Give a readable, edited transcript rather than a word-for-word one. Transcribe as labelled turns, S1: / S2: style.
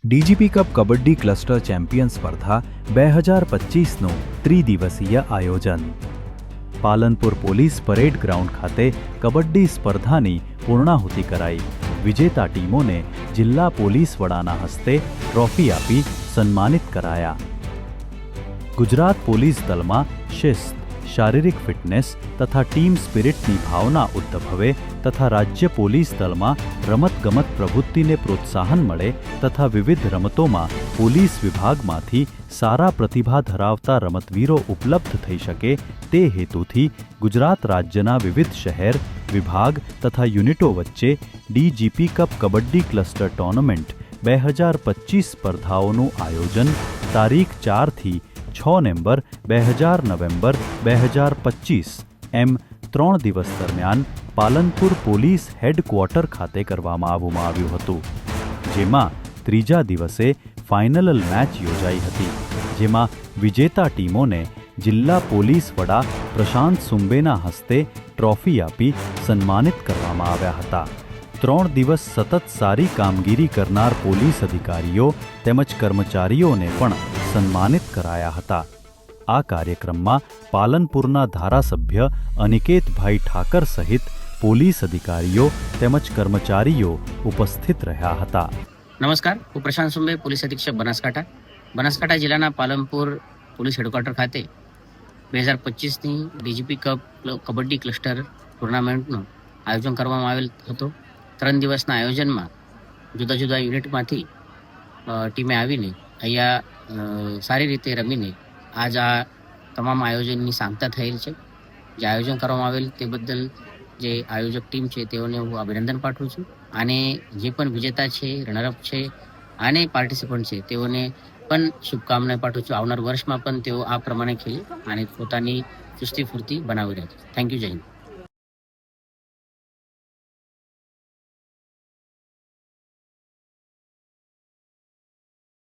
S1: DGP cup kabaddi cluster champion સ્પર્ધા 2025નું ત્રિદિવસીય આયોજન પાલનપુર પોલીસ પરેડ ગ્રાઉન્ડ ખાતે કબડ્ડી સ્પર્ધાની પૂર્ણાહુતિ કરાઈ. વિજેતા ટીમોને જિલ્લા પોલીસ વડાના હસ્તે ટ્રોફી આપી સન્માનિત કરાયા. ગુજરાત પોલીસ દળમાં શિસ્ત, શારીરિક ફિટનેસ તથા ટીમ સ્પિરિટની ભાવના ઉદ્ભવે તથા રાજ્ય પોલીસ દળમાં રમતગમત પ્રવૃત્તિને પ્રોત્સાહન મળે તથા વિવિધ રમતોમાં પોલીસ વિભાગમાંથી સારા પ્રતિભા ધરાવતા રમતવીરો ઉપલબ્ધ થઈ શકે તે હેતુથી ગુજરાત રાજ્યના વિવિધ શહેર, વિભાગ તથા યુનિટો વચ્ચે DGP cup kabaddi cluster tournament 2025 સ્પર્ધાઓનું આયોજન તારીખ 4થી 6 નવેમ્બર 2025 એમ 3 દિવસ દરમિયાન પાલનપુર પોલીસ હેડક્વાર્ટર ખાતે કરવામાં આવ્યું હતું. જેમાં ત્રીજા દિવસે ફાઇનલ મેચ યોજાઈ હતી, જેમાં વિજેતા ટીમોને જિલ્લા પોલીસ વડા પ્રશાંત સુંબેના હસ્તે ટ્રોફી આપી સન્માનિત કરવામાં આવ્યા હતા. 3 દિવસ સતત સારી કામગીરી કરનાર પોલીસ અધિકારીઓ તેમજ કર્મચારીઓને પણ સન્માનિત કરાયા હતા. આ કાર્યક્રમમાં પાલનપુરના ધારાસભ્ય અનિકેતભાઈ ઠાકર સહિત પોલીસ અધિકારીઓ તેમજ કર્મચારીઓ ઉપસ્થિત રહ્યા હતા.
S2: નમસ્કાર, હું પ્રશાંત સુંબે, પોલીસ અધિક્ષક બનાસકાંઠા જિલ્લાના પાલનપુર પોલીસ હેડક્વાર્ટર ખાતે 2025ની ડીજીપી કપ કબડ્ડી ક્લસ્ટર ટુર્નામેન્ટનું આયોજન કરવામાં આવેલ હતું. 3 દિવસના આયોજનમાં જુદા જુદા યુનિટમાંથી ટીમે આવીને અહીંયા સારી રીતે રમીને આજ આ તમામ આયોજનની સાંગતા થયેલ છે. જે આયોજન કરવામાં આવેલ તે બદલ જે આયોજક ટીમ છે તેઓને હું અભિનંદન પાઠવું છું. અને જે પણ વિજેતા છે, રનરઅપ છે અને પાર્ટિસિપન્ટ છે તેઓને પણ શુભકામના પાઠવું છું. આવનાર વર્ષમાં પણ તેઓ આ પ્રમાણે ખેલી અને પોતાની ચુસ્તી ફૂર્તિ બનાવી રહ્યા છે. Thank you. જય હિન્દ.